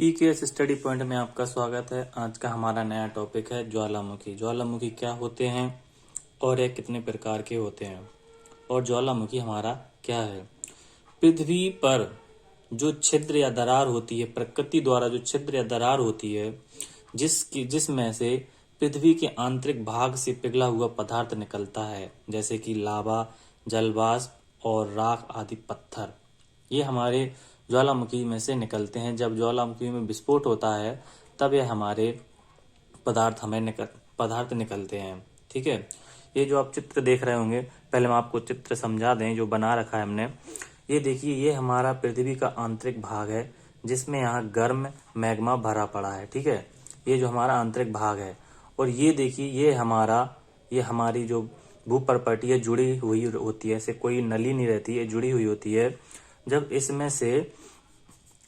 PKS study point में आपका स्वागत है। आज का हमारा नया टॉपिक है ज्वालामुखी। ज्वालामुखी क्या होते हैं और ये कितने प्रकार के होते हैं और ज्वालामुखी हमारा क्या है। पृथ्वी पर जो छिद्र या दरार होती है, प्रकृति द्वारा जो छिद्र या दरार होती है, जिसमें से पृथ्वी के आंतरिक भाग से पिघला हुआ पदार्थ निकलता है, जैसे कि लावा, जलवाष्प और राख आदि पत्थर, ये हमारे ज्वालामुखी में से निकलते हैं। जब ज्वालामुखी में विस्फोट होता है तब ये हमारे पदार्थ निकलते हैं। ठीक है, ये जो आप चित्र देख रहे होंगे, पहले हम आपको चित्र समझा दें जो बना रखा है हमने। ये देखिए, ये हमारा पृथ्वी का आंतरिक भाग है जिसमें यहाँ गर्म मैग्मा भरा पड़ा है। ठीक है, ये जो हमारा आंतरिक भाग है। और ये देखिए, ये हमारी जो भूपर्पटीय जुड़ी हुई होती है, ऐसे कोई नली नहीं रहती है, जुड़ी हुई होती है। जब इसमें से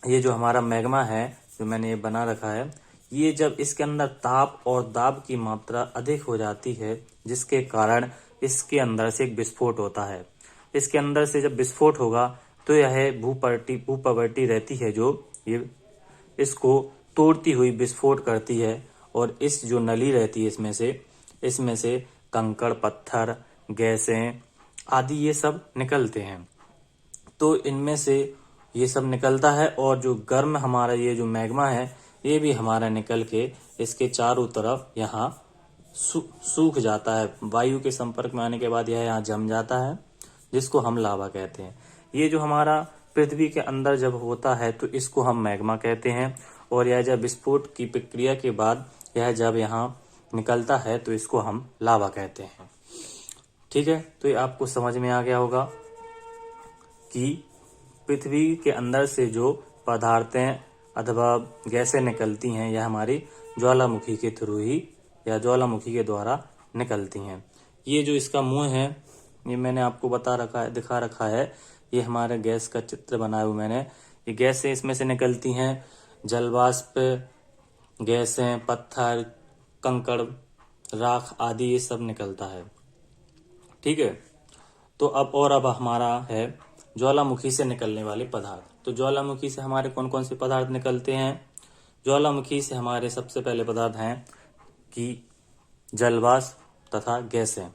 ये जो हमारा मैग्मा है जो मैंने ये बना रखा है, ये जब इसके अंदर ताप और दाब की मात्रा अधिक हो जाती है, जिसके कारण इसके अंदर से एक विस्फोट होता है। इसके अंदर से जब विस्फोट होगा तो यह भूपर्पटी रहती है जो ये इसको तोड़ती हुई विस्फोट करती है। और इस जो नली रहती है इसमें से कंकड़, पत्थर, गैसें आदि ये सब निकलते हैं। तो इनमें से ये सब निकलता है और जो गर्म हमारा ये जो मैग्मा है ये भी हमारा निकल के इसके चारों तरफ यहाँ सूख जाता है। वायु के संपर्क में आने के बाद यह यहाँ जम जाता है, जिसको हम लावा कहते हैं। ये जो हमारा पृथ्वी के अंदर जब होता है तो इसको हम मैग्मा कहते हैं। और यह जब विस्फोट की प्रक्रिया के बाद यह जब यहाँ निकलता है तो इसको हम लावा कहते हैं। ठीक है, तो ये आपको समझ में आ गया होगा कि पृथ्वी के अंदर से जो पदार्थें अथवा गैसें निकलती हैं यह हमारी ज्वालामुखी के थ्रू ही या ज्वालामुखी के द्वारा निकलती हैं। ये जो इसका मुंह है ये मैंने आपको दिखा रखा है। ये हमारे गैस का चित्र बनाया हुआ मैंने। ये गैसें इसमें से निकलती हैं, जलवाष्प गैसें, पत्थर, कंकड़, राख आदि ये सब निकलता है। ठीक है, तो अब हमारा है ज्वालामुखी से निकलने वाले पदार्थ। तो ज्वालामुखी से हमारे कौन कौन से पदार्थ निकलते हैं। ज्वालामुखी से हमारे सबसे पहले पदार्थ हैं कि जलवाष्प तथा गैसें।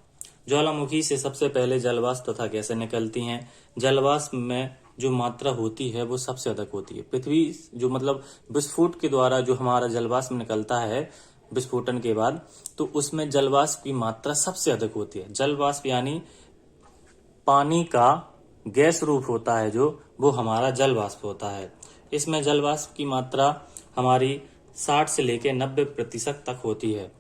ज्वालामुखी से सबसे पहले जलवाष्प तथा गैसें निकलती हैं। जलवाष्प में जो मात्रा होती है वो सबसे अधिक होती है। पृथ्वी जो मतलब विस्फोट के द्वारा जो हमारा जलवाष्प निकलता है विस्फोटन के बाद, तो उसमें जलवाष्प की मात्रा सबसे अधिक होती है। जलवाष्प यानी पानी का गैस रूप होता है जो वो हमारा जलवाष्प होता है। इसमें जलवाष्प की मात्रा हमारी 60 से लेकर 90% तक होती है।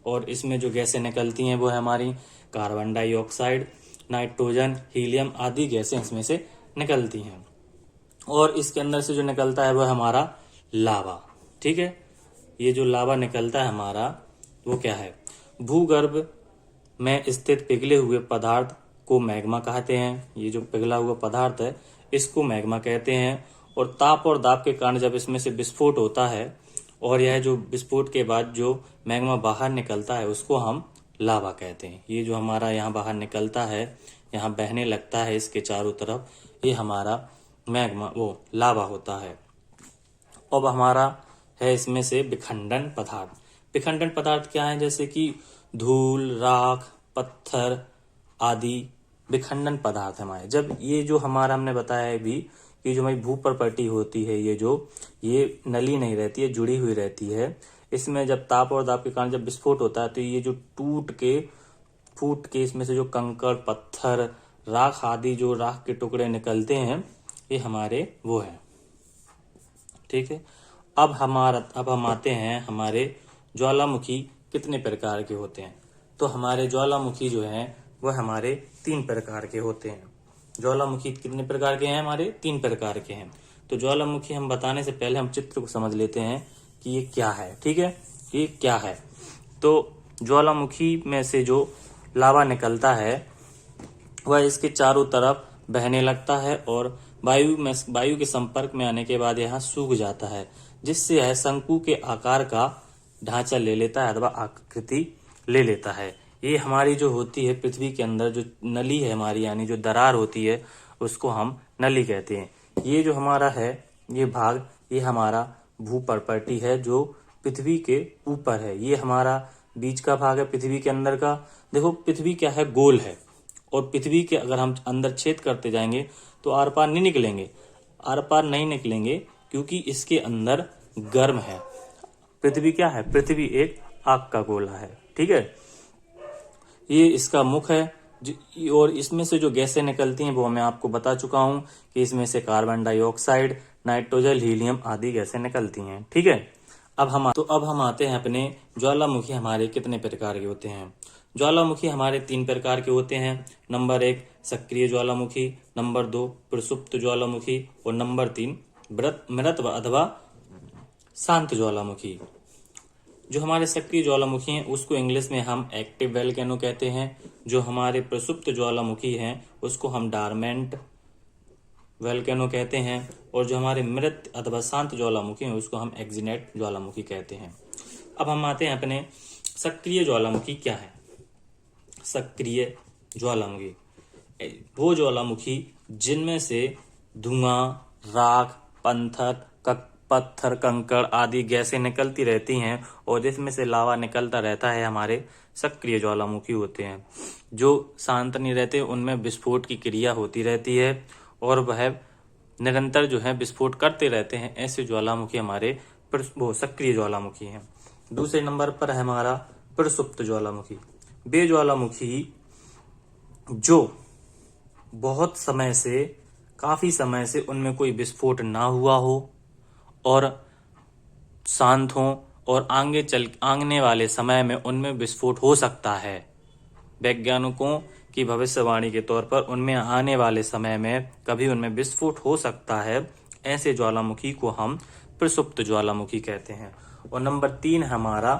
और इसमें जो गैसें निकलती हैं वो है हमारी कार्बन डाइऑक्साइड, नाइट्रोजन, हीलियम आदि गैसें इसमें से निकलती हैं। और इसके अंदर से जो निकलता है वो है हमारा लावा। ठीक है, ये जो लावा निकलता है हमारा वो क्या है, भूगर्भ में स्थित पिघले हुए पदार्थ को मैग्मा कहते हैं। ये जो पिघला हुआ पदार्थ है इसको मैग्मा कहते हैं। और ताप और दाब के कारण जब इसमें से विस्फोट होता है और यह जो विस्फोट के बाद जो मैग्मा बाहर निकलता है उसको हम लावा कहते हैं। ये जो हमारा यहाँ बाहर निकलता है, यहाँ बहने लगता है इसके चारों तरफ, ये हमारा मैग्मा वो लावा होता है। अब हमारा है इसमें से विखंडन पदार्थ। विखंडन पदार्थ क्या है, जैसे कि धूल, राख, पत्थर आदि विखंडन पदार्थ हमारे। जब ये जो हमारा हमने बताया है भी कि जो हमारी भूपर्पटी होती है, ये नली नहीं रहती है, जुड़ी हुई रहती है। इसमें जब ताप और दाब के कारण जब विस्फोट होता है तो ये जो फूट के इसमें से जो कंकड़, पत्थर, राख आदि जो राख के टुकड़े निकलते हैं ये हमारे वो है। ठीक है, अब हम आते हैं हमारे ज्वालामुखी कितने प्रकार के होते हैं। तो हमारे ज्वालामुखी जो है वह हमारे 3 प्रकार के होते हैं। ज्वालामुखी कितने प्रकार के हैं, हमारे 3 प्रकार के हैं। तो ज्वालामुखी हम बताने से पहले हम चित्र को समझ लेते हैं कि ये क्या है। ठीक है, ये क्या है। तो ज्वालामुखी में से जो लावा निकलता है वह इसके चारों तरफ बहने लगता है और वायु के संपर्क में आने के बाद यहाँ सूख जाता है, जिससे यह शंकु के आकार का ढांचा ले लेता है अथवा आकृति ले लेता है। ये हमारी जो होती है पृथ्वी के अंदर जो नली है हमारी, यानी जो दरार होती है उसको हम नली कहते हैं। ये जो हमारा है ये भाग, ये हमारा भू प्रॉपर्टी है जो पृथ्वी के ऊपर है। ये हमारा बीच का भाग है पृथ्वी के अंदर का। देखो पृथ्वी क्या है, गोल है, और पृथ्वी के अगर हम अंदर छेद करते जाएंगे तो आर पार नहीं निकलेंगे, आर पार नहीं निकलेंगे क्योंकि इसके अंदर गर्म है। पृथ्वी क्या है, पृथ्वी एक आग का गोला है, ठीक है। ये इसका मुख है और इसमें से जो गैसें निकलती हैं वो मैं आपको बता चुका हूं कि इसमें से कार्बन डाइऑक्साइड, नाइट्रोजन, हीलियम आदि गैसें निकलती हैं, ठीक है। अब हम आते हैं अपने ज्वालामुखी हमारे कितने प्रकार के होते हैं। ज्वालामुखी हमारे 3 प्रकार के होते हैं। नंबर 1 सक्रिय ज्वालामुखी, नंबर 2 प्रसुप्त ज्वालामुखी और नंबर 3 मृत अथवा शांत ज्वालामुखी। जो हमारे सक्रिय ज्वालामुखी हैं उसको इंग्लिश में हम एक्टिव वोल्केनो कहते हैं। जो हमारे प्रसुप्त ज्वालामुखी हैं उसको हम डॉर्मेंट वोल्केनो कहते हैं, और जो हमारे मृत अथवा शांत ज्वालामुखी हैं उसको हम एक्जिनेट ज्वालामुखी कहते हैं। अब हम आते हैं अपने सक्रिय ज्वालामुखी क्या है। सक्रिय ज्वालामुखी वो ज्वालामुखी जिनमें से धुआं, राख, पत्थर, कंकड़ आदि गैसें निकलती रहती हैं और जिसमें से लावा निकलता रहता है, हमारे सक्रिय ज्वालामुखी होते हैं। जो शांत नहीं रहते उनमें विस्फोट की क्रिया होती रहती है और वह निरंतर जो है विस्फोट करते रहते हैं। ऐसे ज्वालामुखी हमारे वो सक्रिय ज्वालामुखी हैं। दूसरे नंबर पर है हमारा प्रसुप्त ज्वालामुखी। वे ज्वालामुखी जो बहुत समय से, काफी समय से उनमें कोई विस्फोट ना हुआ हो और शांत हो और आने वाले समय में उनमें विस्फोट हो सकता है। वैज्ञानिकों की भविष्यवाणी के तौर पर उनमें आने वाले समय में कभी उनमें विस्फोट हो सकता है। ऐसे ज्वालामुखी को हम प्रसुप्त ज्वालामुखी कहते हैं। और नंबर 3 हमारा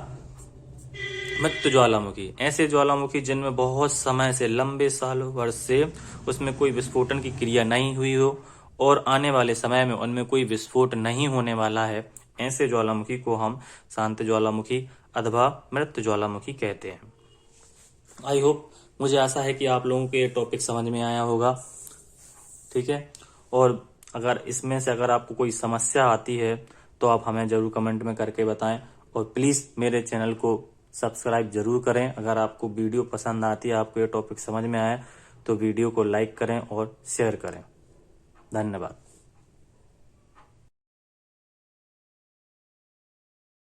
मृत ज्वालामुखी। ऐसे ज्वालामुखी जिनमें बहुत समय से, लंबे सालों वर्ष से उसमें कोई विस्फोटन की क्रिया नहीं हुई हो और आने वाले समय में उनमें कोई विस्फोट नहीं होने वाला है। ऐसे ज्वालामुखी को हम शांत ज्वालामुखी अथवा मृत ज्वालामुखी कहते हैं। आई होप, मुझे आशा है कि आप लोगों को ये टॉपिक समझ में आया होगा, ठीक है। और अगर इसमें से अगर आपको कोई समस्या आती है तो आप हमें जरूर कमेंट में करके बताएं और प्लीज मेरे चैनल को सब्सक्राइब जरूर करें। अगर आपको वीडियो पसंद आती है, आपको ये टॉपिक समझ में आया तो वीडियो को लाइक करें और शेयर करें। धन्यवाद।